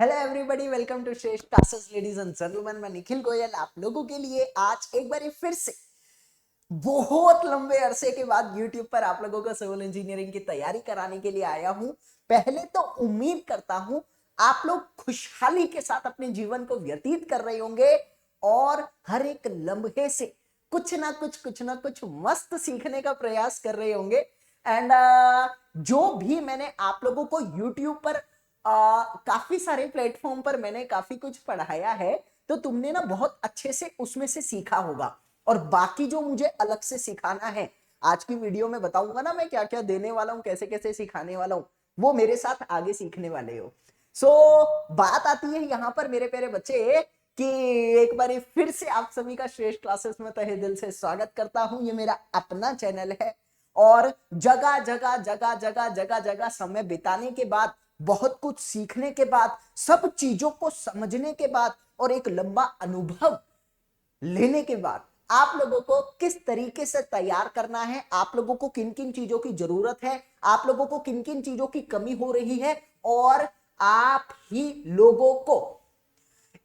Hello everybody, welcome to श्रेष्ठ classes. Ladies and gentleman, मैं निखिल गोयल आप लोगों के लिए आज एक बार फिर से बहुत लंबे अरसे के बाद YouTube पर आप लोगों को सिविल इंजीनियरिंग की तैयारी कराने के लिए आया हूं। पहले तो उम्मीद करता हूं आप लोग खुशहाली के साथ अपने जीवन को व्यतीत कर रहे होंगे और हर एक लम्हे से कुछ ना कुछ मस्त सीखने का प्रयास कर रहे होंगे। एंड जो भी मैंने आप लोगों को YouTube पर काफी सारे प्लेटफॉर्म पर मैंने काफी कुछ पढ़ाया है, तो तुमने ना बहुत अच्छे से उसमें से सीखा होगा। और बाकी जो मुझे अलग से सिखाना है, आज की वीडियो में बताऊंगा ना मैं क्या क्या देने वाला हूं, कैसे कैसे सिखाने वाला हूं, वो मेरे साथ आगे सीखने वाले हो। बात आती है यहां पर मेरे प्यारे बच्चे कि एक बार फिर से आप सभी का श्रेष्ठ क्लासेस में तहे दिल से स्वागत करता हूं। ये मेरा अपना चैनल है और जगह जगह समय बिताने के बाद, बहुत कुछ सीखने के बाद, सब चीजों को समझने के बाद और एक लंबा अनुभव लेने के बाद आप लोगों को किस तरीके से तैयार करना है, आप लोगों को किन किन चीजों की जरूरत है, आप लोगों को किन किन चीजों की कमी हो रही है और आप ही लोगों को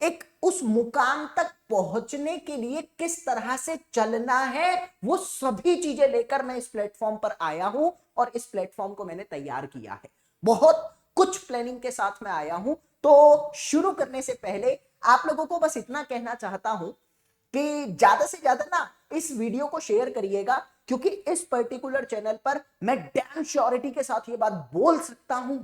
एक उस मुकाम तक पहुंचने के लिए किस तरह से चलना है, वो सभी चीजें लेकर मैं इस प्लेटफॉर्म पर आया हूं और इस प्लेटफॉर्म को मैंने तैयार किया है। बहुत कुछ प्लानिंग के साथ में आया हूं। तो शुरू करने से पहले आप लोगों को बस इतना कहना चाहता हूं कि ज्यादा से ज्यादा ना इस वीडियो को शेयर करिएगा, क्योंकि इस पर्टिकुलर चैनल पर मैं डैम श्योरिटी के साथ ये बात बोल सकता हूं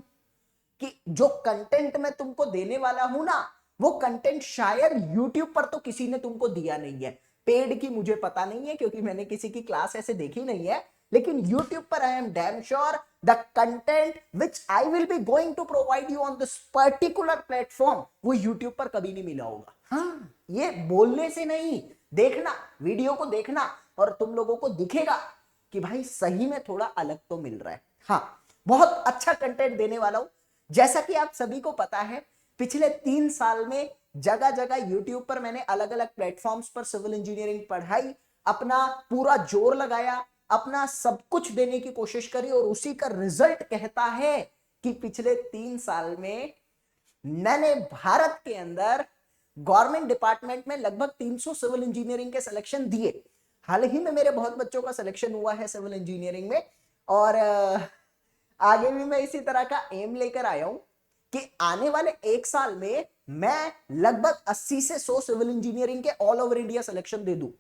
कि जो कंटेंट मैं तुमको देने वाला हूं ना, वो कंटेंट शायद YouTube पर तो किसी ने तुमको दिया नहीं है। पेड की मुझे पता नहीं है, क्योंकि मैंने किसी की क्लास ऐसे देखी नहीं है, लेकिन YouTube पर I am damn sure the content which I will be going to provide you on this particular platform, वो YouTube पर कभी नहीं मिला होगा। हाँ, ये बोलने से नहीं, देखना, वीडियो को देखना और तुम लोगों को दिखेगा कि भाई सही में थोड़ा अलग तो मिल रहा है। हाँ, बहुत अच्छा कंटेंट देने वाला हूं। जैसा कि आप सभी को पता है, पिछले 3 साल में जगह जगह यूट्यूब पर मैंने अलग अलग प्लेटफॉर्म्स पर सिविल इंजीनियरिंग पढ़ाई, अपना पूरा जोर लगाया, अपना सब कुछ देने की कोशिश करी और उसी का रिजल्ट कहता है कि पिछले 3 साल में मैंने भारत के अंदर गवर्नमेंट डिपार्टमेंट में लगभग 300 सिविल इंजीनियरिंग के सिलेक्शन दिए। हाल ही में मेरे बहुत बच्चों का सिलेक्शन हुआ है सिविल इंजीनियरिंग में और आगे भी मैं इसी तरह का एम लेकर आया हूं कि आने वाले 1 साल में मैं लगभग 80 से 100 सिविल इंजीनियरिंग के ऑल ओवर इंडिया सिलेक्शन दे दूं।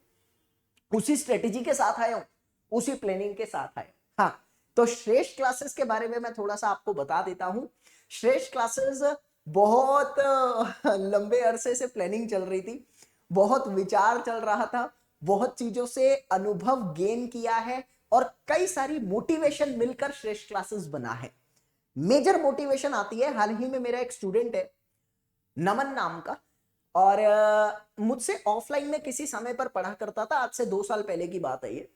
उसी स्ट्रेटेजी के साथ आया हूं, उसी प्लानिंग के साथ आया। हाँ, तो श्रेष्ठ क्लासेस के बारे में मैं थोड़ा सा आपको बता देता हूं। श्रेष्ठ क्लासेस बहुत लंबे अरसे से प्लानिंग चल रही थी, बहुत विचार चल रहा था, बहुत चीजों से अनुभव गेन किया है और कई सारी मोटिवेशन मिलकर श्रेष्ठ क्लासेस बना है। मेजर मोटिवेशन आती है, हाल ही में मेरा एक स्टूडेंट है नमन नाम का, और मुझसे ऑफलाइन में किसी समय पर पढ़ा करता था, आज से 2 साल पहले की बात है ये।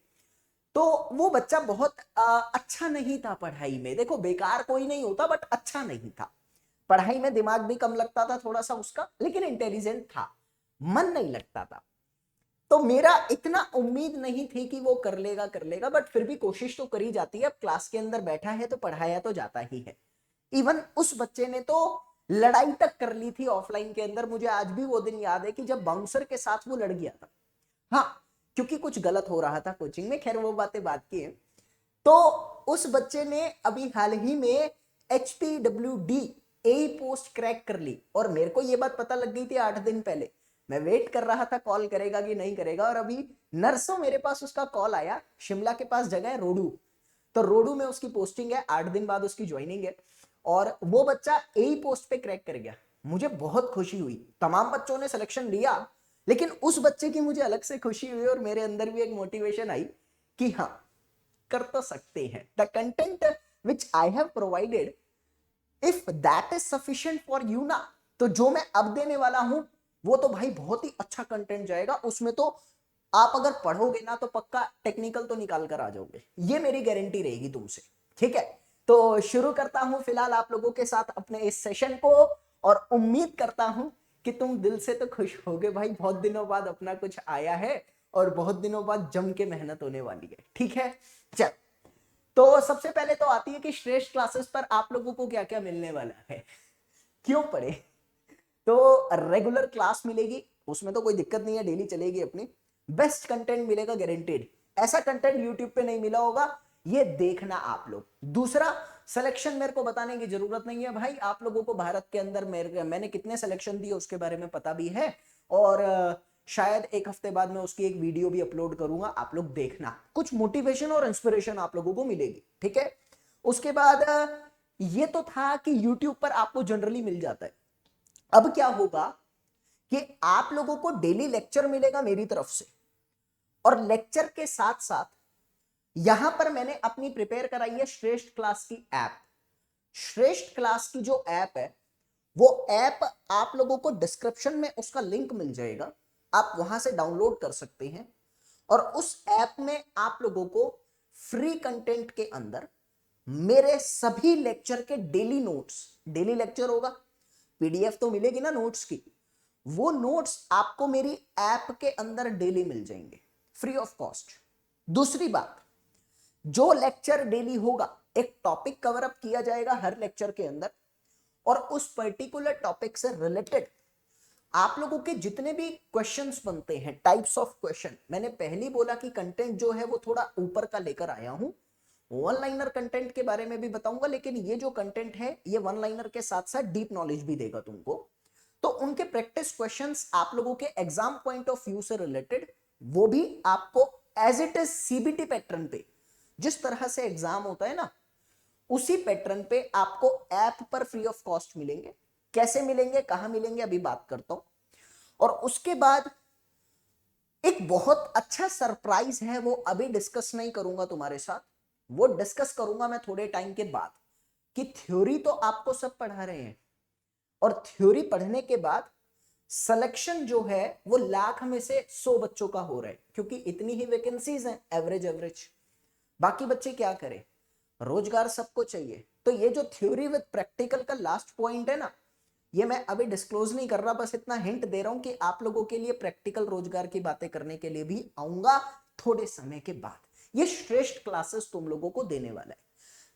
तो वो बच्चा बहुत अच्छा नहीं था पढ़ाई में। देखो, बेकार कोई नहीं होता, बट अच्छा नहीं था पढ़ाई में, दिमाग भी कम लगता था थोड़ा सा उसका, लेकिन इंटेलिजेंट था, मन नहीं लगता था। तो मेरा इतना उम्मीद नहीं थी कि वो कर लेगा, बट फिर भी कोशिश तो करी जाती है। अब क्लास के अंदर बैठा है तो पढ़ाया तो जाता ही है। इवन उस बच्चे ने तो लड़ाई तक कर ली थी ऑफलाइन के अंदर। मुझे आज भी वो दिन याद है कि जब बाउंसर के साथ वो लड़ गया था। हाँ, क्योंकि कुछ गलत हो रहा था कोचिंग में, खैर वो बातें बात की है। तो उस बच्चे ने अभी हाल ही में HPWD ए पोस्ट क्रैक कर ली और मेरे को ये बात पता लग गई थी 8 दिन पहले। मैं वेट कर रहा था कॉल करेगा कि नहीं करेगा, और अभी नरसों मेरे पास उसका कॉल आया। शिमला के पास जगह है रोडू, तो रोडू में उसकी पोस्टिंग है, 8 दिन बाद उसकी ज्वाइनिंग है और वो बच्चा ए पोस्ट पे क्रैक कर गया। मुझे बहुत खुशी हुई। तमाम बच्चों ने सिलेक्शन लिया, लेकिन उस बच्चे की मुझे अलग से खुशी हुई और मेरे अंदर भी एक मोटिवेशन आई कि हाँ, कर तो सकते हैं। The content which I have provided, if that is sufficient for you ना, तो जो मैं अब देने वाला हूं वो तो भाई बहुत ही अच्छा कंटेंट जाएगा। उसमें तो आप अगर पढ़ोगे ना तो पक्का टेक्निकल तो निकाल कर आ जाओगे, ये मेरी गारंटी रहेगी तुमसे। ठीक है, तो शुरू करता हूं फिलहाल आप लोगों के साथ अपने इस सेशन को, और उम्मीद करता हूं कि तुम दिल से तो खुश होगे भाई। बहुत दिनों बाद अपना कुछ आया है और बहुत दिनों बाद जम के मेहनत होने वाली है। ठीक है, चल। तो सबसे पहले तो आती है कि श्रेष्ठ क्लासेस पर आप लोगों को क्या क्या मिलने वाला है, क्यों पढ़े। तो रेगुलर क्लास मिलेगी, उसमें तो कोई दिक्कत नहीं है, डेली चलेगी अपनी। बेस्ट कंटेंट मिलेगा गारंटेड, ऐसा कंटेंट यूट्यूब पे नहीं मिला होगा, ये देखना आप लोग। दूसरा, सिलेक्शन मेरे को बताने की जरूरत नहीं है भाई, आप लोगों को भारत के अंदर मैंने कितने सिलेक्शन दिए उसके बारे में पता भी है, और शायद एक हफ्ते बाद मैं उसकी एक वीडियो भी अपलोड करूंगा, आप लोग देखना, कुछ मोटिवेशन और इंस्पिरेशन आप लोगों को मिलेगी, ठीक है। उसके बाद ये तो था कि YouTube पर आपको जनरली मिल जाता है। अब क्या होगा कि आप लोगों को डेली लेक्चर मिलेगा मेरी तरफ से, और लेक्चर के साथ साथ यहां पर मैंने अपनी प्रिपेयर कराई है श्रेष्ठ क्लास की ऐप। श्रेष्ठ क्लास की जो ऐप है, वो ऐप आप लोगों को डिस्क्रिप्शन में उसका लिंक मिल जाएगा, आप वहां से डाउनलोड कर सकते हैं। और उस ऐप में आप लोगों को फ्री कंटेंट के अंदर मेरे सभी लेक्चर के डेली नोट्स, डेली लेक्चर होगा, पीडीएफ तो मिलेगी ना नोट्स की, वो नोट्स आपको मेरी ऐप के अंदर डेली मिल जाएंगे फ्री ऑफ कॉस्ट। दूसरी बात, जो लेक्चर डेली होगा, एक टॉपिक कवर अप किया जाएगा हर लेक्चर के अंदर, और उस पर्टिकुलर टॉपिक से रिलेटेड आप लोगों के जितने भी क्वेश्चंस बनते हैं, टाइप्स ऑफ क्वेश्चन, मैंने पहले बोला कि कंटेंट जो है वो थोड़ा ऊपर का लेकर आया हूं, वन लाइनर कंटेंट के बारे में भी बताऊंगा, लेकिन ये जो कंटेंट है ये वन लाइनर के साथ साथ डीप नॉलेज भी देगा तुमको। तो उनके प्रैक्टिस क्वेश्चंस आप लोगों के एग्जाम पॉइंट ऑफ व्यू से रिलेटेड, वो भी आपको as it is CBT pattern पे, जिस तरह से एग्जाम होता है ना, उसी पैटर्न पे आपको ऐप पर फ्री ऑफ कॉस्ट मिलेंगे। कैसे मिलेंगे, कहां मिलेंगे, अभी बात करता हूं। और उसके बाद एक बहुत अच्छा सरप्राइज है, वो अभी डिस्कस नहीं करूंगा तुम्हारे साथ, वो डिस्कस करूंगा मैं थोड़े टाइम के बाद। कि थ्योरी तो आपको सब पढ़ा रहे हैं, और थ्योरी पढ़ने के बाद सिलेक्शन जो है वो लाख में से 100 बच्चों का हो रहा है, क्योंकि इतनी ही वैकेंसीज हैं, एवरेज। बाकी बच्चे क्या करें, रोजगार सबको चाहिए। तो ये जो थ्योरी विद प्रैक्टिकल का लास्ट पॉइंट है ना, ये मैं अभी डिस्क्लोज नहीं कर रहा, बस इतना हिंट दे रहा हूं कि आप लोगों के लिए प्रैक्टिकल रोजगार की बातें करने के लिए भी आऊंगा थोड़े समय के बाद। ये श्रेष्ठ क्लासेस तुम लोगों को देने वाला है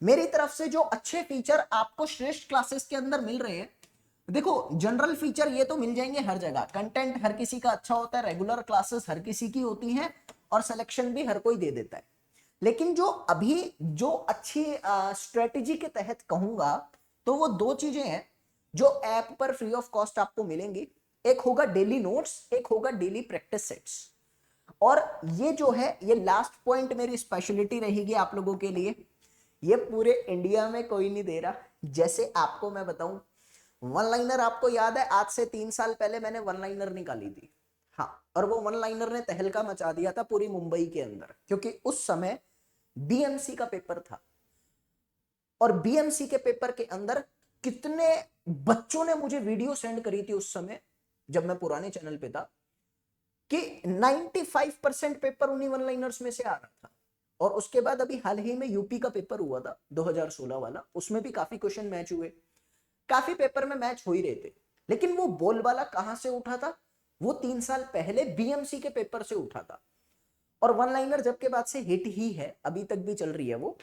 मेरी तरफ से। जो अच्छे फीचर आपको श्रेष्ठ क्लासेस के अंदर मिल रहे हैं, देखो जनरल फीचर ये तो मिल जाएंगे हर जगह, कंटेंट हर किसी का अच्छा होता है, रेगुलर क्लासेस हर किसी की होती हैं, और सिलेक्शन भी हर कोई दे देता है। लेकिन जो अभी जो अच्छी स्ट्रेटेजी के तहत कहूंगा, तो वो दो चीजें हैं जो ऐप पर फ्री ऑफ कॉस्ट आपको मिलेंगी। एक होगा डेली नोट्स, एक होगा डेली प्रैक्टिस सेट्स। और ये जो है, ये लास्ट पॉइंट मेरी स्पेशलिटी रहेगी आप लोगों के लिए, ये पूरे इंडिया में कोई नहीं दे रहा। जैसे आपको मैं बताऊं, वन लाइनर आपको याद है, आज से 3 साल पहले मैंने वन लाइनर निकाली थी, हाँ, और वो वन लाइनर ने तहलका मचा दिया था पूरी मुंबई के अंदर, क्योंकि उस समय बीएमसी का पेपर था। और बीएमसी के पेपर के अंदर कितने बच्चों ने मुझे वीडियो सेंड करी थी उस समय, जब मैं पुराने चैनल पे था, कि 95% पेपर उन्हीं वन लाइनर्स में से आ रहा था। और उसके बाद अभी हाल ही में यूपी का पेपर हुआ था 2016 वाला, उसमें भी काफी क्वेश्चन मैच हुए, काफी पेपर में मैच हो ही रहे थे। लेकिन वो बोलबाला कहां से उठा था, वो 3 साल पहले बीएमसी के पेपर से उठा था। और वन लाइनर जब के बाद से हिट ही है, अभी तक भी चल रही है वो,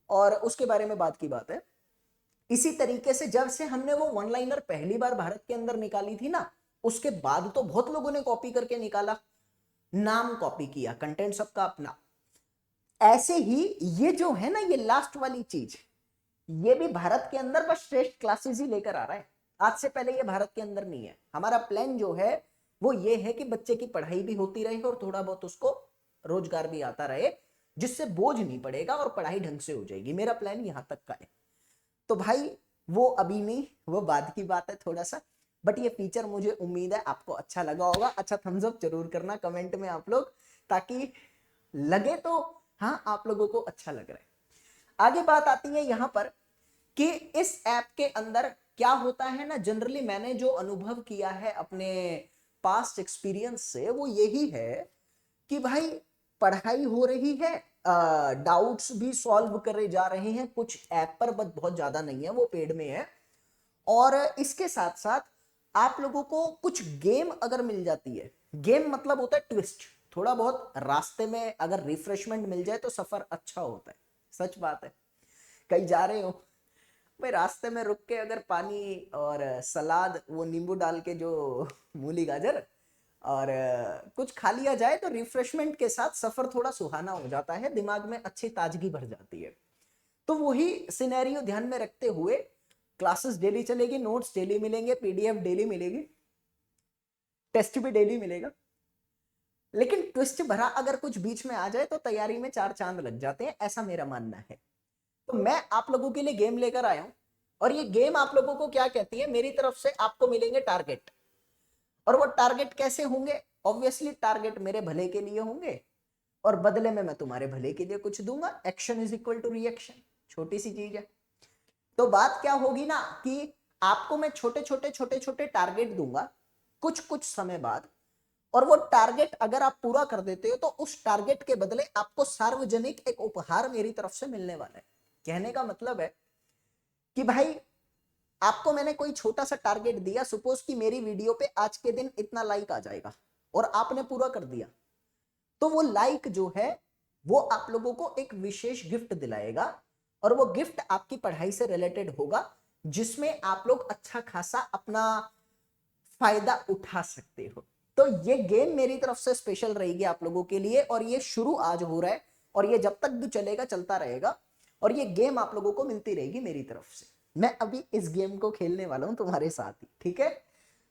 और उसके बारे में बात की बात है। इसी तरीके से जब से हमने वो वन लाइनर पहली बार भारत के अंदर निकाली थी ना, उसके बाद तो बहुत लोगों ने कॉपी करके निकाला, नाम कॉपी किया, कंटेंट सबका अपना। ऐसे ही ये जो है ना, ये लास्ट वाली चीज, ये भी भारत के अंदर बस श्रेष्ठ क्लासेस ही लेकर आ रहा है। आज से पहले ये भारत के अंदर नहीं है। हमारा प्लान जो है वो ये है कि बच्चे की पढ़ाई भी होती रहे और थोड़ा बहुत उसको रोजगार भी आता रहे, जिससे बोझ नहीं पड़ेगा और पढ़ाई ढंग से हो जाएगी। मेरा प्लान यहां तक का है। तो भाई वो अभी नहीं, वो बाद की बात है थोड़ा सा, बट ये फीचर मुझे उम्मीद है आपको अच्छा लगा होगा। अच्छा थम्स अप जरूर करना कमेंट में आप लोग, ताकि लगे तो हाँ आप लोगों को अच्छा लग रहा है। आगे बात आती है यहां पर कि इस ऐप के अंदर क्या होता है ना, जनरली मैंने जो अनुभव किया है अपने पास्ट एक्सपीरियंस से, वो यही है कि भाई पढ़ाई हो रही है, डाउट्स भी सॉल्व करे जा रहे हैं कुछ ऐप पर, बट बहुत ज्यादा नहीं है, वो पेड में है। और इसके साथ साथ आप लोगों को कुछ गेम अगर मिल जाती है, गेम मतलब होता है ट्विस्ट, थोड़ा बहुत रास्ते में अगर रिफ्रेशमेंट मिल जाए तो सफर अच्छा होता है। सच बात है, कहीं जा रहे हो, पे रास्ते में रुक के अगर पानी और सलाद, वो नींबू डाल के जो मूली गाजर और कुछ खा लिया जाए तो रिफ्रेशमेंट के साथ सफर थोड़ा सुहाना हो जाता है, दिमाग में अच्छी ताजगी भर जाती है। तो वही सिनेरियो ध्यान में रखते हुए क्लासेस डेली चलेगी, नोट्स डेली मिलेंगे, पीडीएफ डेली मिलेगी, टेस्ट भी डेली मिलेगा। लेकिन ट्विस्ट भरा अगर कुछ बीच में आ जाए तो तैयारी में 4 चांद लग जाते हैं, ऐसा मेरा मानना है। तो मैं आप लोगों के लिए गेम लेकर आया हूं, और ये गेम आप लोगों को क्या कहती है, मेरी तरफ से आपको मिलेंगे टारगेट। और वो टारगेट कैसे होंगे? ऑब्वियसली टारगेट मेरे भले के लिए होंगे, और बदले में मैं तुम्हारे भले के लिए कुछ दूंगा। Action is equal to reaction, छोटी सी चीज है। तो बात क्या होगी ना कि आपको मैं छोटे छोटे छोटे छोटे टारगेट दूंगा कुछ कुछ समय बाद, और वो टारगेट अगर आप पूरा कर देते हो तो उस टारगेट के बदले आपको सार्वजनिक एक उपहार मेरी तरफ से मिलने वाला है। कहने का मतलब है कि भाई आपको मैंने कोई छोटा सा टारगेट दिया, सपोज कि मेरी वीडियो पे आज के दिन इतना लाइक आ जाएगा, और आपने पूरा कर दिया, तो वो लाइक जो है वो आप लोगों को एक विशेष गिफ्ट दिलाएगा, और वो गिफ्ट आपकी पढ़ाई से रिलेटेड होगा, जिसमें आप लोग अच्छा खासा अपना फायदा उठा सकते हो। तो ये गेम मेरी तरफ से स्पेशल रहेगी आप लोगों के लिए, और ये शुरू आज हो रहा है, और ये जब तक भी चलेगा चलता रहेगा, और ये गेम आप लोगों को मिलती रहेगी मेरी तरफ से। मैं अभी इस गेम को खेलने वाला हूं तुम्हारे साथ ही, ठीक है?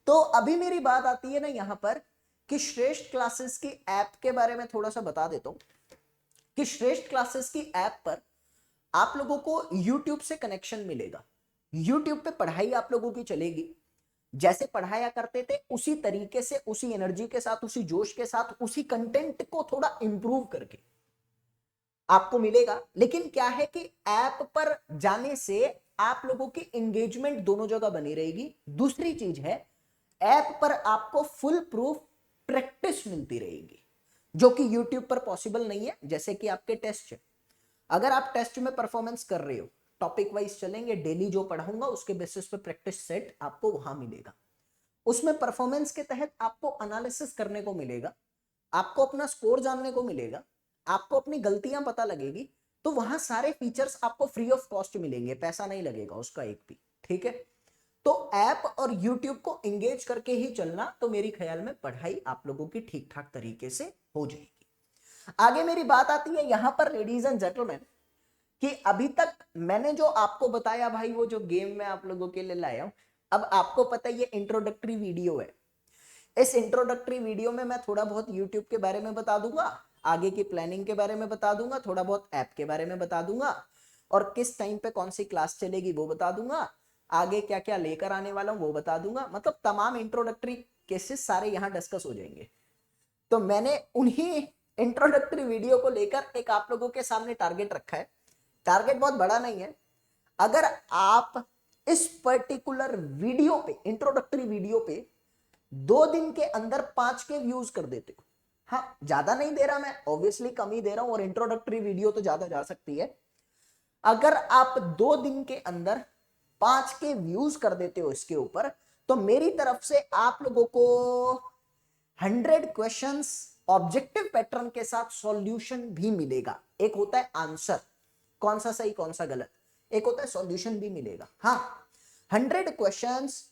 तो अभी मेरी बात आती है ना यहां पर कि श्रेष्ठ क्लासेस की ऐप के बारे में थोड़ा सा बता देता हूं कि श्रेष्ठ क्लासेस की ऐप पर आप लोगों को YouTube से कनेक्शन मिलेगा। YouTube पे पढ़ाई आप लोगों की चलेगी, जैसे पढ़ाया करते थे उसी तरीके से, उसी एनर्जी के साथ, उसी जोश के साथ, उसी कंटेंट को थोड़ा इंप्रूव करके आपको मिलेगा। लेकिन क्या है कि ऐप पर जाने से आप लोगों की एंगेजमेंट दोनों जगह बनी रहेगी। दूसरी चीज है, ऐप पर आपको फुल प्रूफ प्रैक्टिस मिलती रहेगी, जो कि YouTube पर पॉसिबल नहीं है। जैसे कि आपके टेस्ट है, अगर आप टेस्ट में परफॉर्मेंस कर रहे हो, टॉपिक वाइज चलेंगे, डेली जो पढ़ाऊंगा उसके बेसिस पे प्रैक्टिस सेट आपको वहां मिलेगा। उसमें परफॉर्मेंस के तहत आपको एनालिसिस करने को मिलेगा, आपको अपना स्कोर जानने को मिलेगा, आपको अपनी गलतियां पता लगेगी। तो वहां सारे फीचर्स आपको फ्री ऑफ कॉस्ट मिलेंगे, पैसा नहीं लगेगा उसका एक भी, ठीक है? तो ऐप और यूट्यूब को एंगेज करके ही चलना, तो मेरी ख्याल में पढ़ाई आप लोगों की ठीक ठाक तरीके से हो जाएगी। आगे मेरी बात आती है यहां पर लेडीज एंड जेंटलमैन, कि अभी तक मैंने जो आपको बताया भाई, वो जो गेम मैं आप लोगों के लिए लाया हूं, अब आपको पता है ये इंट्रोडक्टरी वीडियो है। इस इंट्रोडक्टरी वीडियो में मैं थोड़ा बहुत यूट्यूब के बारे में बता दूंगा, आगे की प्लानिंग के बारे में बता दूंगा, थोड़ा बहुत ऐप के बारे में बता दूंगा, और किस टाइम पे कौन सी क्लास चलेगी वो बता दूंगा, आगे क्या क्या लेकर आने वाला हूं वो बता दूंगा। मतलब तमाम इंट्रोडक्टरी केसेस सारे यहां डिस्कस हो जाएंगे। तो मैंने उन्हीं इंट्रोडक्टरी वीडियो को लेकर एक आप लोगों के सामने टारगेट रखा है। टारगेट बहुत बड़ा नहीं है, अगर आप इस पर्टिकुलर वीडियो पे, इंट्रोडक्टरी वीडियो पे 2 दिन के अंदर 5 के व्यूज कर देते हो, हाँ ज्यादा नहीं दे रहा मैं, ऑब्वियसली कम ही दे रहा हूं, और इंट्रोडक्टरी वीडियो तो ज्यादा जा सकती है। अगर आप 2 दिन के अंदर 5 के व्यूज कर देते हो इसके ऊपर, तो मेरी तरफ से आप लोगों को 100 क्वेश्चंस ऑब्जेक्टिव पैटर्न के साथ सॉल्यूशन भी मिलेगा। एक होता है आंसर, कौन सा सही कौन सा गलत, एक होता है सॉल्यूशन भी मिलेगा। हाँ, 100 क्वेश्चंस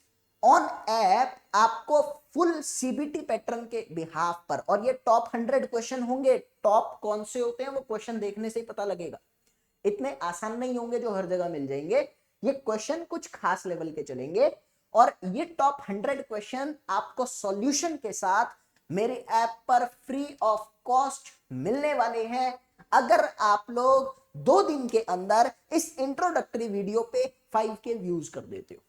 ऑन ऐप आपको फुल सीबीटी पैटर्न के बिहाफ पर, और ये टॉप 100 क्वेश्चन होंगे। टॉप कौन से होते हैं वो क्वेश्चन देखने से ही पता लगेगा, इतने आसान नहीं होंगे जो हर जगह मिल जाएंगे। ये क्वेश्चन कुछ खास लेवल के चलेंगे, और ये टॉप 100 क्वेश्चन आपको सॉल्यूशन के साथ मेरे ऐप पर फ्री ऑफ कॉस्ट मिलने वाले हैं, अगर आप लोग 2 दिन के अंदर इस इंट्रोडक्टरी वीडियो पे 5 के व्यूज कर देते हो।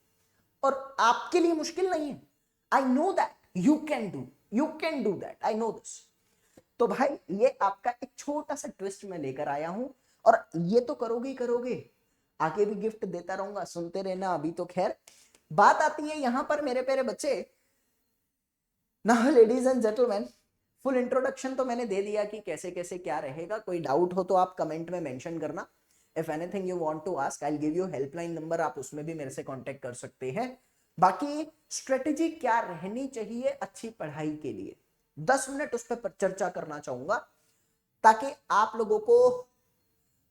और आपके लिए मुश्किल नहीं है, I know that you can do that, I know this. तो भाई ये आपका एक छोटा सा ट्विस्ट मैं लेकर आया हूं, और ये तो करोगे ही करोगे, आगे भी गिफ्ट देता रहूंगा, सुनते रहना। अभी तो खैर बात आती है यहां पर मेरे प्यारे बच्चे ना, ladies and gentleman, full introduction तो मैंने दे दिया कि कैसे कैसे क्या रहेगा। कोई डाउट हो तो आप कमेंट में मेंशन करना। If anything you want to ask, I will give you helpline number, आप उसमें भी मेरे से कांटेक्ट कर सकते हैं। बाकी स्ट्रेटेजी क्या रहनी चाहिए अच्छी पढ़ाई के लिए, 10 मिनट उस पर चर्चा करना चाहूंगा, ताकि आप लोगों को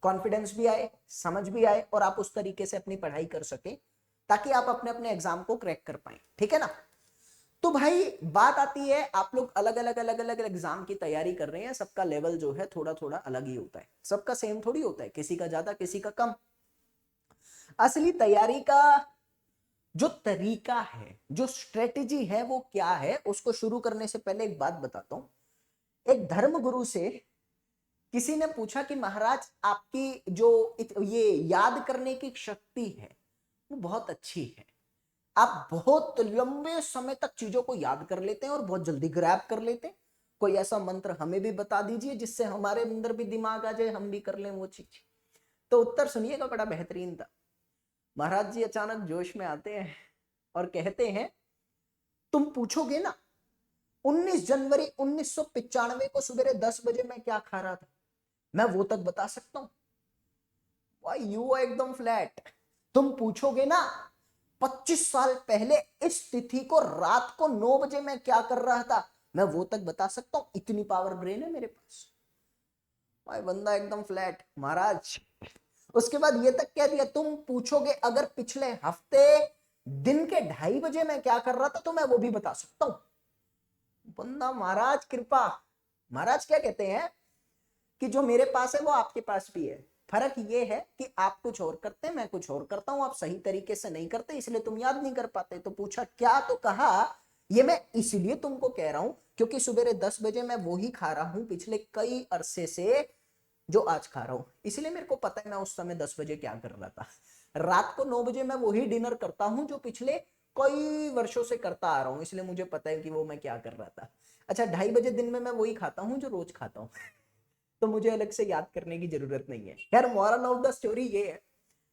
कॉन्फिडेंस भी आए, समझ भी आए और आप उस तरीके से अपनी पढ़ाई कर सके ताकि आप अपने अपने एग्जाम को क्रैक कर पाए। ठीक है ना। तो भाई बात आती है, आप लोग अलग अलग एग्जाम की तैयारी कर रहे हैं, सबका लेवल जो है थोड़ा थोड़ा अलग ही होता है, सबका सेम थोड़ी होता है, किसी का ज्यादा किसी का कम। असली तैयारी का जो तरीका है, जो स्ट्रेटेजी है वो क्या है, उसको शुरू करने से पहले एक बात बताता हूं। एक धर्म गुरु से किसी ने पूछा कि महाराज आपकी जो ये याद करने की शक्ति है वो बहुत अच्छी है, आप बहुत लंबे समय तक चीजों को याद कर लेते हैं और बहुत जल्दी ग्रैब कर लेते हैं, कोई ऐसा मंत्र हमें भी बता दीजिए जिससे हमारे अंदर भी दिमाग आ जाए, हम भी कर लें वो चीज। तो उत्तर सुनिएगा, बड़ा बेहतरीन था। महाराज जी अचानक जोश में आते हैं और कहते हैं, तुम पूछोगे ना 19 जनवरी 1995 को सवेरे 10 बजे मैं क्या खा रहा था, मैं वो तक बता सकता हूं। भाई यू एकदम फ्लैट। तुम पूछोगे ना 25 साल पहले इस तिथि को रात को 9 बजे मैं क्या कर रहा था, मैं वो तक बता सकता हूं, इतनी पावर ब्रेन है मेरे पास। भाई बंदा एकदम फ्लैट महाराज। उसके बाद ये तक कह दिया, तुम पूछोगे अगर पिछले हफ्ते दिन के 2:30 बजे मैं क्या कर रहा था तो मैं वो भी बता सकता हूं। बंदा महाराज कृपा। महाराज क्या कहते हैं कि जो मेरे पास है वो आपके पास भी है, फर्क ये है कि आप कुछ और करते हैं, मैं कुछ और करता हूं, आप सही तरीके से नहीं करते इसलिए तुम याद नहीं कर पाते। तो पूछा क्या, तो कहा ये मैं इसलिए तुमको कह रहा हूं क्योंकि सवेरे 10 बजे मैं वो ही खा रहा हूं पिछले कई अरसे से जो आज खा रहा हूं, इसलिए मेरे को पता है मैं उस समय 10 बजे क्या कर रहा था। रात को 9 बजे मैं वही डिनर करता हूं जो पिछले कई वर्षों से करता आ रहा हूं, इसलिए मुझे पता है कि वो मैं क्या कर रहा था। अच्छा 2:30 बजे दिन में मैं वही खाता हूं जो रोज खाता हूं तो मुझे अलग से याद करने की जरूरत नहीं है। खैर मोरल ऑफ द स्टोरी ये है,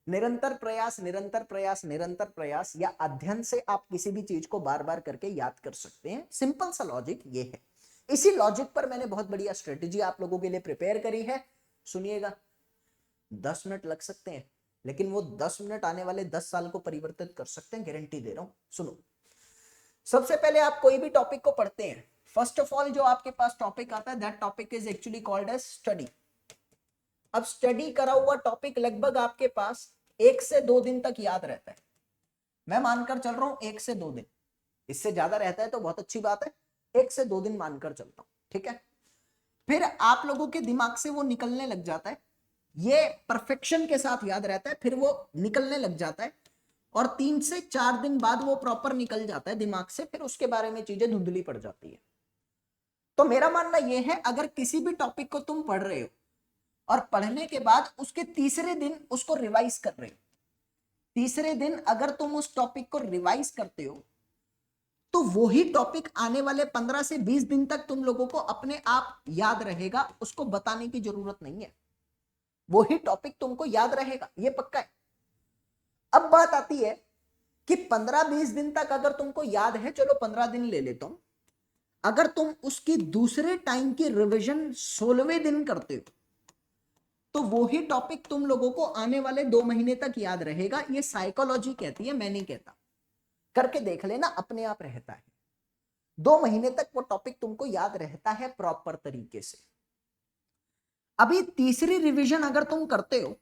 निरंतर प्रयास निरंतर प्रयास निरंतर प्रयास या अध्ययन से आप किसी भी चीज को बार बार करके याद कर सकते हैं। सिंपल सा लॉजिक ये है। इसी लॉजिक पर मैंने बहुत बढ़िया स्ट्रेटेजी आप लोगों के लिए प्रिपेयर करी है, सुनिएगा। 10 मिनट लग सकते हैं लेकिन वो 10 मिनट आने वाले 10 साल को परिवर्तित कर सकते हैं, गारंटी दे रहा हूं। सुनो, सबसे पहले आप कोई भी टॉपिक को पढ़ते हैं, फर्स्ट ऑफ ऑल जो आपके पास टॉपिक आता है that topic is actually called as study. अब स्टडी करा हुआ टॉपिक लगभग आपके पास 1 से 2 दिन तक याद रहता है। मैं मानकर चल रहा हूं 1 से 2 दिन, इससे ज्यादा रहता है तो बहुत अच्छी बात है, 1 से 2 दिन मानकर चलता हूं, ठीक है। फिर आप लोगों के दिमाग से वो निकलने लग जाता है, ये परफेक्शन के साथ याद रहता है, फिर वो निकलने लग जाता है और 3 से 4 दिन बाद वो प्रॉपर निकल जाता है दिमाग से, फिर उसके बारे में चीजें धुंधली पड़ जाती है। तो मेरा मानना यह है अगर किसी भी टॉपिक को तुम पढ़ रहे हो और पढ़ने के बाद उसके तीसरे दिन उसको रिवाइज कर रहे हो, तीसरे दिन अगर तुम उस टॉपिक को रिवाइज करते हो तो वही टॉपिक आने वाले 15 से 20 दिन तक तुम लोगों को अपने आप याद रहेगा, उसको बताने की जरूरत नहीं है, वही टॉपिक तुमको याद रहेगा, ये पक्का है। अब बात आती है कि 15-20 दिन तक अगर तुमको याद है, चलो 15 दिन ले लेता हूं, अगर तुम उसकी दूसरे टाइम की रिवीजन 16वें दिन करते हो तो वही टॉपिक तुम लोगों को आने वाले 2 महीने तक याद रहेगा। ये साइकोलॉजी कहती है, मैं नहीं कहता, करके देख लेना, अपने आप रहता है। 2 महीने तक वो टॉपिक तुमको याद रहता है प्रॉपर तरीके से। अभी तीसरी रिवीजन अगर तुम करते हो,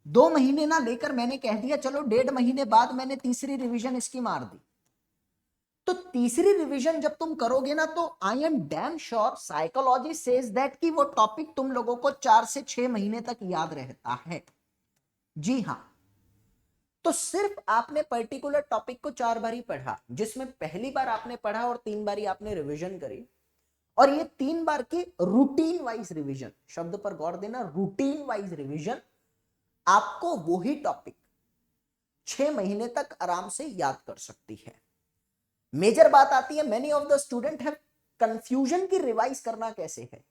2 महीने ना लेकर मैंने कह दिया चलो 1.5 महीने बाद मैंने तीसरी रिवीजन इसकी मार दी, तो तीसरी रिवीजन जब तुम करोगे ना तो आई am damn sure psychology says that कि वो टॉपिक तुम लोगों को 4 से 6 महीने तक याद रहता है। जी हां, तो सिर्फ आपने पर्टिकुलर टॉपिक को 4 बार ही पढ़ा, जिसमें पहली बार आपने पढ़ा और 3 बार आपने रिवीजन करी, और ये 3 बार की रूटीन वाइज रिवीजन, शब्द पर गौर देना, रूटीन वाइज रिवीजन आपको वही टॉपिक 6 महीने तक आराम से याद कर सकती है। मेजर बात आती है, many of the student have confusion की रिवाइज करना कैसे है।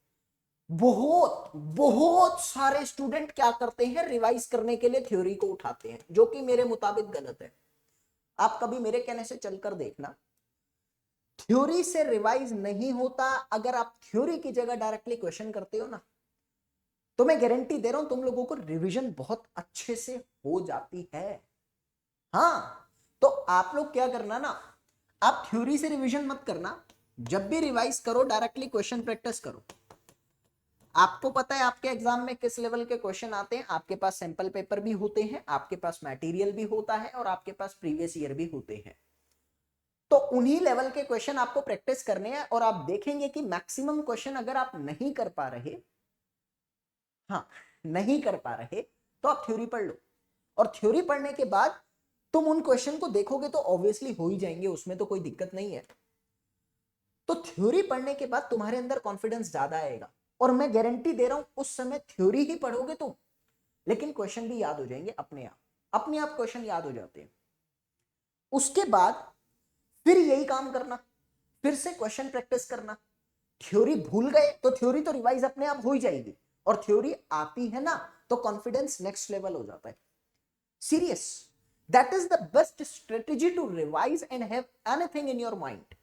बहुत बहुत सारे स्टूडेंट क्या करते हैं, रिवाइज करने के लिए थ्योरी को उठाते हैं, जो कि मेरे मुताबिक गलत है। आप कभी मेरे कहने से चलकर देखना, थ्योरी से रिवाइज नहीं होता। अगर आप थ्योरी की जगह डायरेक्टली क्वेश्चन करते हो ना, तो मैं गारंटी दे रहा हूं तुम लोगों को रिवीजन बहुत अच्छे से हो जाती है। हाँ, तो आप लोग क्या करना ना, आप थ्योरी से रिवीजन मत करना, जब भी रिवाइज करो डायरेक्टली क्वेश्चन प्रैक्टिस करो। आपको पता है आपके एग्जाम में किस लेवल के क्वेश्चन आते हैं, आपके पास सैंपल पेपर भी होते हैं, आपके पास मटेरियल भी होता है और आपके पास प्रीवियस ईयर भी होते हैं। तो उन्हीं लेवल के क्वेश्चन आपको प्रैक्टिस करने हैं और आप देखेंगे कि मैक्सिमम क्वेश्चन अगर आप नहीं कर पा रहे, हाँ नहीं कर पा रहे, तो आप थ्योरी पढ़ लो और थ्योरी पढ़ने के बाद तुम उन क्वेश्चन को देखोगे तो ऑब्वियसली हो ही जाएंगे, उसमें तो कोई दिक्कत नहीं है। तो थ्योरी पढ़ने के बाद तुम्हारे अंदर कॉन्फिडेंस ज्यादा आएगा और मैं गारंटी दे रहा हूं उस समय थ्योरी ही पढ़ोगे तुम, लेकिन क्वेश्चन भी याद हो जाएंगे अपने आप क्वेश्चन याद हो जाते हैं। उसके बाद फिर यही काम करना, फिर से क्वेश्चन प्रैक्टिस करना। थ्योरी भूल गए तो थ्योरी तो रिवाइज अपने आप हो ही जाएगी, और थ्योरी आती है ना तो कॉन्फिडेंस नेक्स्ट लेवल हो जाता है। Serious, that is the best strategy to revise and have anything in your mind.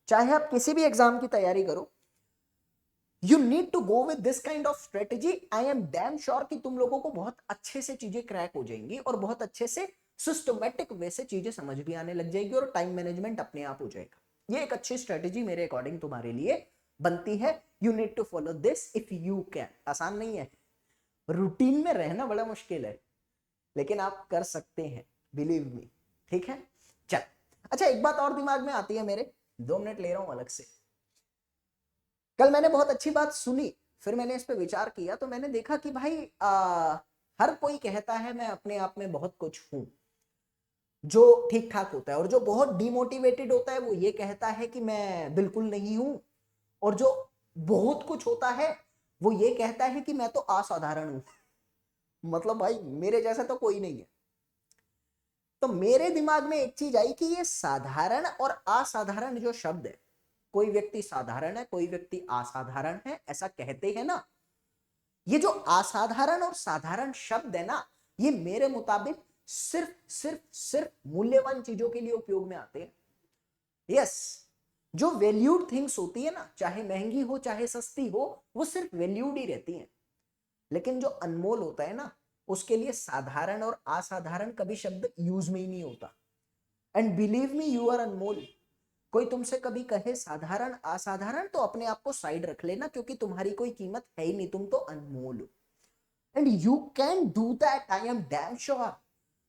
चाहे आप किसी भी एग्जाम की तैयारी करो, you need to go with this kind of strategy. I am damn sure कि तुम लोगों को बहुत अच्छे से चीजें क्रैक हो जाएंगी और बहुत अच्छे से सिस्टमैटिक वे से चीजें समझ भी आने लग जाएगी और टाइम मैनेजमेंट अपने आप हो जाएगा। ये एक अच्छी स्ट्रेटेजी मेरे अकॉर्डिंग तुम्हारे लिए बनती है। You need to follow this if you can. आसान नहीं है, रूटीन में रहना बड़ा मुश्किल है, लेकिन आप कर सकते हैं, बिलीव मी। ठीक है, चल। अच्छा, एक बात और दिमाग में आती है मेरे, 2 मिनट ले रहा हूं अलग से। कल मैंने बहुत अच्छी बात सुनी, फिर मैंने इस पर विचार किया तो मैंने देखा कि भाई हर कोई कहता है मैं अपने आप में बहुत कुछ हूं, जो ठीक ठाक होता है, और जो बहुत डिमोटिवेटेड होता है वो ये कहता है कि मैं बिल्कुल नहीं हूं, और जो बहुत कुछ होता है वो ये कहता है कि मैं तो असाधारण हूं। मतलब भाई मेरे जैसा तो कोई नहीं है। तो मेरे दिमाग में एक चीज आई कि ये साधारण और असाधारण जो शब्द है, कोई व्यक्ति साधारण है, कोई व्यक्ति असाधारण है, ऐसा कहते हैं ना। ये जो असाधारण और साधारण शब्द है ना, ये मेरे मुताबिक सिर्फ सिर्फ सिर्फ मूल्यवान चीजों के लिए उपयोग में आते हैं। यस, जो वैल्यूड थिंग्स होती है ना, चाहे महंगी हो चाहे सस्ती हो, वो सिर्फ वैल्यूड ही रहती हैं। लेकिन जो अनमोल होता है ना, उसके लिए साधारण और असाधारण कभी शब्द यूज में ही नहीं होता। And believe me, you are अनमोल। कोई तुमसे कभी कहे साधारण असाधारण, तो अपने आप को साइड रख लेना, क्योंकि तुम्हारी कोई कीमत है ही नहीं, तुम तो अनमोल हो। And you can do that, I am damn sure.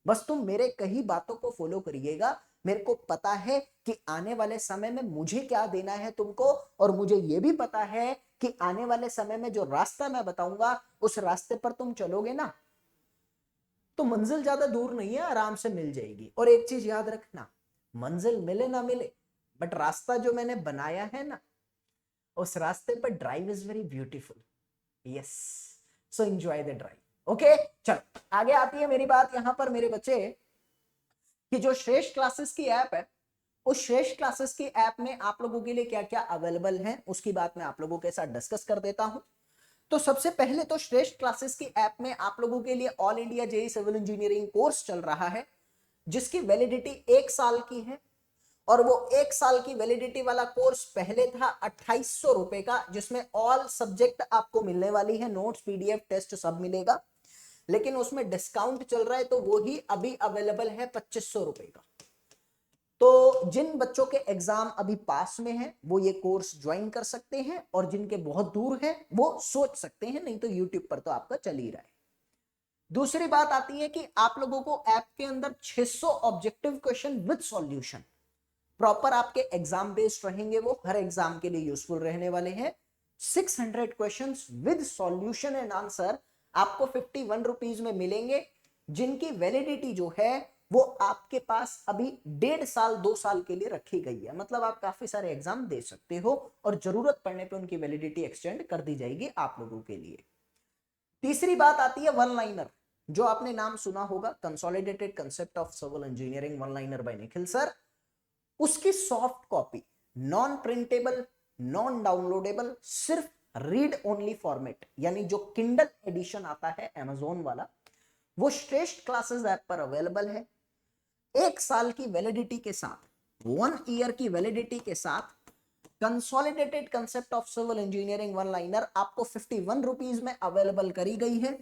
बस तुम मेरे कई बातों को फॉलो करिएगा। मेरे को पता है कि आने वाले समय में मुझे क्या देना है तुमको, और मुझे यह भी पता है कि आने वाले समय में जो रास्ता मैं बताऊंगा उस रास्ते पर तुम चलोगे ना, तो मंजिल ज्यादा दूर नहीं है, आराम से मिल जाएगी। और एक चीज याद रखना, मंजिल मिले ना मिले, बट रास्ता जो मैंने बनाया है ना, उस रास्ते पर drive is very beautiful. Yes, so enjoy the drive. Okay, चल आगे आती है मेरी बात यहां पर मेरे बच्चे, कि जो श्रेष्ठ क्लासेस की ऐप है, उस श्रेष्ठ क्लासेस की ऐप में आप लोगों के लिए क्या क्या अवेलेबल है उसकी बात मैं आप लोगों के साथ डिस्कस कर देता हूं। तो सबसे पहले तो श्रेष्ठ क्लासेस की ऐप में आप लोगों के लिए all India JEE civil engineering course चल रहा है, जिसकी वैलिडिटी 1 साल की है। और वो 1 साल की वैलिडिटी वाला कोर्स पहले था 2800 रुपए का, जिसमें ऑल सब्जेक्ट आपको मिलने वाली है, नोट्स पीडीएफ टेस्ट सब मिलेगा। लेकिन उसमें डिस्काउंट चल रहा है तो वो ही अभी अवेलेबल है 2500 रुपए का। तो जिन बच्चों के एग्जाम अभी पास में है वो ये कोर्स ज्वाइन कर सकते हैं, और जिनके बहुत दूर है वो सोच सकते हैं, नहीं तो यूट्यूब पर तो आपका चल ही रहा है। दूसरी बात आती है कि आप लोगों को ऐप के अंदर 600 objective question with solution proper आपके एग्जाम बेस्ड रहेंगे, वो हर एग्जाम के लिए यूजफुल रहने वाले हैं। 600 questions with solution and answer आपको 51 रुपीज में मिलेंगे, जिनकी वैलिडिटी जो है वो आपके पास अभी 1.5 साल 2 साल के लिए रखी गई है। मतलब आप काफी सारे एग्जाम दे सकते हो, और जरूरत पड़ने पे उनकी वैलिडिटी एक्सटेंड कर दी जाएगी आप लोगों के लिए। तीसरी बात आती है वन लाइनर, जो आपने नाम सुना होगा, consolidated concept of civil engineering one liner by Nikhil sir. उसकी soft copy, non printable, non downloadable, सिर्फ रीड ओनली फॉर्मेट, यानी जो किंडल एडिशन आता है अमेजोन वाला, वो श्रेष्ठ क्लासेस ऐप पर अवेलेबल है। 1 साल की वैलिडिटी के साथ, 1 ईयर की वैलिडिटी के साथ, consolidated concept of civil engineering one liner आपको 51 रुपीज में अवेलेबल करी गई है।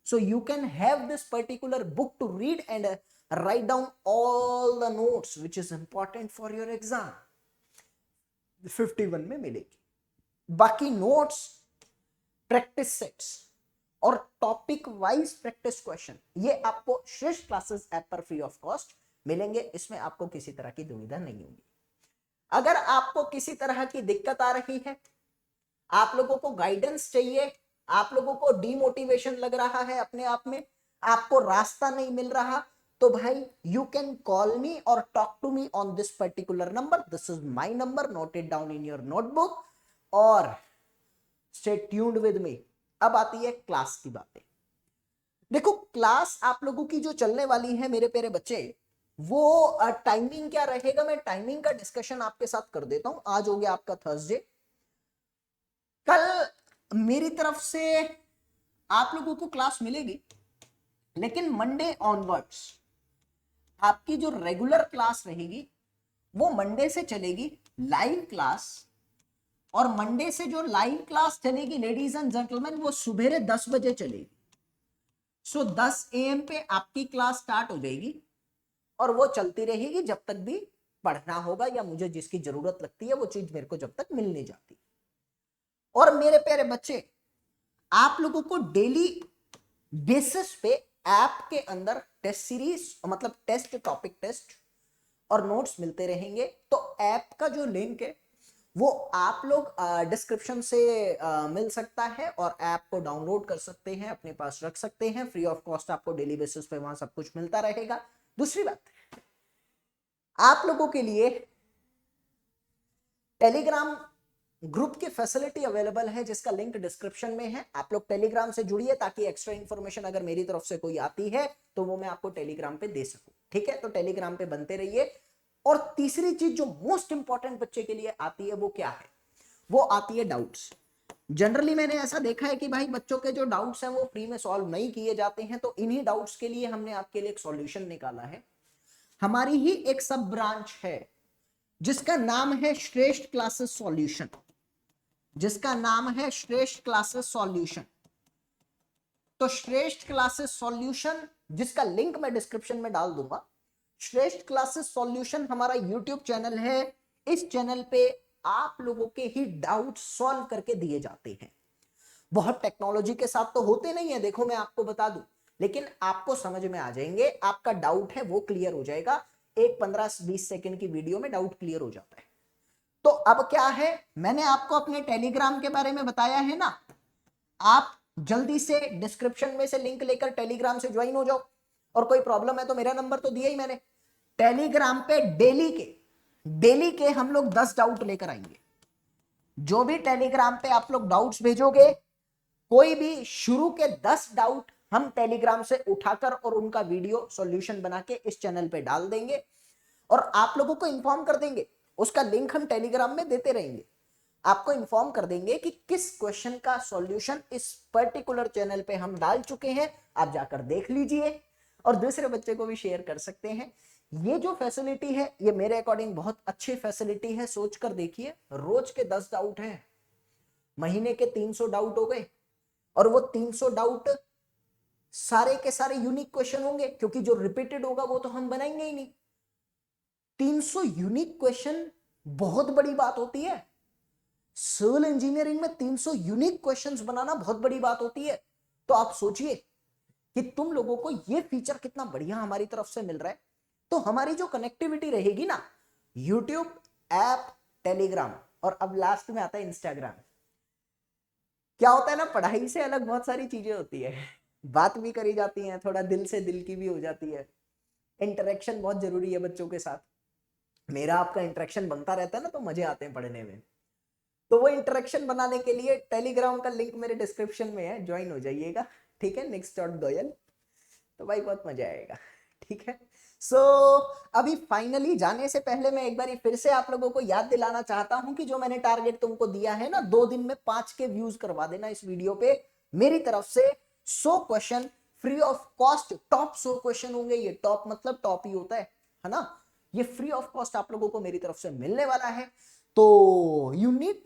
So you can have this particular book to read and write down all the notes which is important for your exam। 51 में मिलेगी। बाकी नोट्स प्रैक्टिस सेट्स और topic wise practice question, ये आपको श्रेष्ठ क्लासेस ऐप पर फ्री ऑफ कॉस्ट मिलेंगे। इसमें आपको किसी तरह की दुविधा नहीं होगी। अगर आपको किसी तरह की दिक्कत आ रही है, आप लोगों को गाइडेंस चाहिए, आप लोगों को डीमोटिवेशन लग रहा है अपने आप में, आपको रास्ता नहीं मिल रहा, तो भाई यू कैन कॉल मी और talk to me on this particular number. This is my number, note it down in your notebook और स्टे ट्यून्ड विद मी। अब आती है क्लास की बातें। देखो क्लास आप लोगों की जो चलने वाली है मेरे प्यारे बच्चे, वो टाइमिंग क्या रहेगा, मैं टाइमिंग का डिस्कशन आपके साथ कर देता हूं। आज हो गया आपका थर्सडे, कल मेरी तरफ से आप लोगों को क्लास मिलेगी, लेकिन मंडे ऑनवर्ड्स आपकी जो रेगुलर क्लास रहेगी वो मंडे से चलेगी लाइव क्लास। और मंडे से जो लाइव क्लास चलेगी लेडीज एंड जेंटलमैन, वो सुबह 10 बजे चलेगी। सो 10 AM पे आपकी क्लास स्टार्ट हो जाएगी और वो चलती रहेगी जब तक भी पढ़ना होगा या मुझे जिसकी जरूरत लगती है वो चीज मेरे को जब तक मिल नहीं जाती। और मेरे प्यारे बच्चे, आप लोगों को डेली बेसिस पे ऐप के अंदर टेस्ट सीरीज, मतलब टेस्ट, टॉपिक टेस्ट और नोट्स मिलते रहेंगे। तो ऐप का जो लिंक है वो आप लोग डिस्क्रिप्शन से मिल सकता है और ऐप को डाउनलोड कर सकते हैं, अपने पास रख सकते हैं। फ्री ऑफ कॉस्ट आपको डेली बेसिस पे वहां सब कुछ मिलता रहेगा। दूसरी बात, आप लोगों के लिए टेलीग्राम ग्रुप की फैसिलिटी अवेलेबल है जिसका लिंक डिस्क्रिप्शन में है। आप लोग टेलीग्राम से जुड़िए ताकि एक्स्ट्रा इंफॉर्मेशन अगर मेरी तरफ से कोई आती है तो वो मैं आपको टेलीग्राम पे दे सकूं। ठीक है, तो टेलीग्राम पे बनते रहिए। और तीसरी चीज जो मोस्ट इंपॉर्टेंट बच्चे के लिए आती है वो क्या है, वो आती है डाउट्स। जनरली मैंने ऐसा देखा है कि भाई बच्चों के जो डाउट्स हैं वो फ्री में सॉल्व नहीं किए जाते हैं, तो इन्हीं डाउट्स के लिए हमने आपके लिए एक सॉल्यूशन निकाला है। हमारी ही एक सब ब्रांच है जिसका नाम है श्रेष्ठ क्लासेस सॉल्यूशन, जिसका नाम है श्रेष्ठ क्लासेस सॉल्यूशन। तो श्रेष्ठ क्लासेस सॉल्यूशन, जिसका लिंक मैं डिस्क्रिप्शन में डाल दूंगा। श्रेष्ठ क्लासेस सॉल्यूशन हमारा यूट्यूब चैनल है। इस चैनल पे आप लोगों के ही डाउट सॉल्व करके दिए जाते हैं। बहुत टेक्नोलॉजी के साथ तो होते नहीं है, देखो मैं आपको बता दूं, लेकिन आपको समझ में आ जाएंगे। आपका डाउट है वो क्लियर हो जाएगा, एक 15-20 सेकंड की वीडियो में डाउट क्लियर हो जाता है। तो अब क्या है, मैंने आपको अपने टेलीग्राम के बारे में बताया है ना, आप जल्दी से डिस्क्रिप्शन में से लिंक लेकर टेलीग्राम से ज्वाइन हो जाओ। और कोई प्रॉब्लम है तो मेरा नंबर तो दिया ही मैंने। टेलीग्राम पे डेली के हम लोग 10 डाउट लेकर आएंगे। जो भी टेलीग्राम पे आप लोग डाउट्स भेजोगे, कोई भी शुरू के 10 डाउट हम टेलीग्राम से उठाकर और उनका वीडियो सॉल्यूशन बना के इस चैनल पे डाल देंगे और आप लोगों को इंफॉर्म कर देंगे। उसका लिंक हम टेलीग्राम में देते रहेंगे, आपको इंफॉर्म कर देंगे कि किस क्वेश्चन का सॉल्यूशन इस पर्टिकुलर चैनल पे हम डाल चुके हैं, आप जाकर देख लीजिए और दूसरे बच्चे को भी शेयर कर सकते हैं। ये जो फैसिलिटी है ये मेरे अकॉर्डिंग बहुत अच्छी फैसिलिटी है। सोचकर देखिए, रोज के 10 डाउट हैं, महीने के 300 डाउट हो गए और वो 300 डाउट सारे के सारे यूनिक क्वेश्चन होंगे, क्योंकि जो रिपीटेड होगा वो तो हम बनाएंगे ही नहीं। 300 यूनिक क्वेश्चन बहुत बड़ी बात होती है। सिविल इंजीनियरिंग में 300 यूनिक क्वेश्चंस बनाना बहुत बड़ी बात होती है। तो आप सोचिए कि तुम लोगों को ये फीचर कितना बढ़िया हमारी तरफ से मिल रहा है। तो हमारी जो कनेक्टिविटी रहेगी ना, यूट्यूब, ऐप, टेलीग्राम और अब लास्ट में आता है इंस्टाग्राम। क्या होता है ना, पढ़ाई से अलग बहुत सारी चीजें होती है, बात भी करी जाती है, थोड़ा दिल से दिल की भी हो जाती है। इंटरेक्शन बहुत जरूरी है बच्चों के साथ। मेरा आपका इंटरेक्शन बनता रहता है ना, तो मजे आते हैं पढ़ने में। तो वो इंटरेक्शन बनाने के लिए टेलीग्राम का लिंक मेरे डिस्क्रिप्शन में है, ज्वाइन हो जाइएगा। ठीक है, next.goyal, तो भाई बहुत मजा आएगा। ठीक है, सो अभी फाइनली जाने से पहले मैं एक बार फिर से आप लोगों को याद दिलाना चाहता हूं कि जो मैंने टारगेट तुमको दिया है ना, 2 दिन में 5 के व्यूज करवा देना इस वीडियो पे। मेरी तरफ से 100 question free of cost, top 100 question होंगे। ये टॉप मतलब टॉप ही होता है ना। ये फ्री ऑफ कॉस्ट आप लोगों को मेरी तरफ से मिलने वाला है। तो you need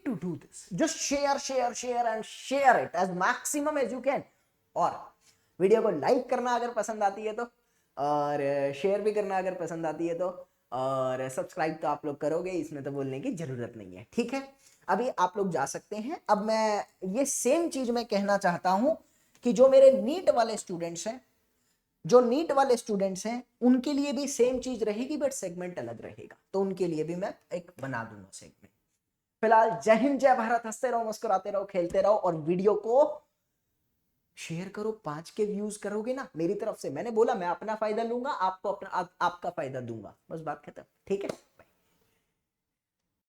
to do this, just share and share it as maximum as you can। और वीडियो को लाइक करना अगर पसंद आती है तो, और शेयर भी करना अगर पसंद आती है तो, और सब्सक्राइब तो आप लोग करोगे, इसमें तो बोलने की जरूरत नहीं है। ठीक है, अभी आप लोग जा सकते हैं। अब मैं ये सेम चीज मैं कहना चाहता हूं कि जो मेरे नीट वाले स्टूडेंट्स हैं, जो नीट वाले स्टूडेंट्स हैं, उनके लिए भी सेम चीज रहेगी, बट सेगमेंट अलग रहेगा, तो उनके लिए भी मैं एक बना दूंगा सेगमेंट। फिलहाल जय हिंद, जय भारत, हंसते रहो, मुस्कुराते रहो, खेलते रहो, और वीडियो को शेयर करो। 5 के व्यूज करोगे ना, मेरी तरफ से मैंने बोला मैं अपना फायदा लूंगा, आपको अपना आपका फायदा दूंगा, बस बात खत्म। ठीक है।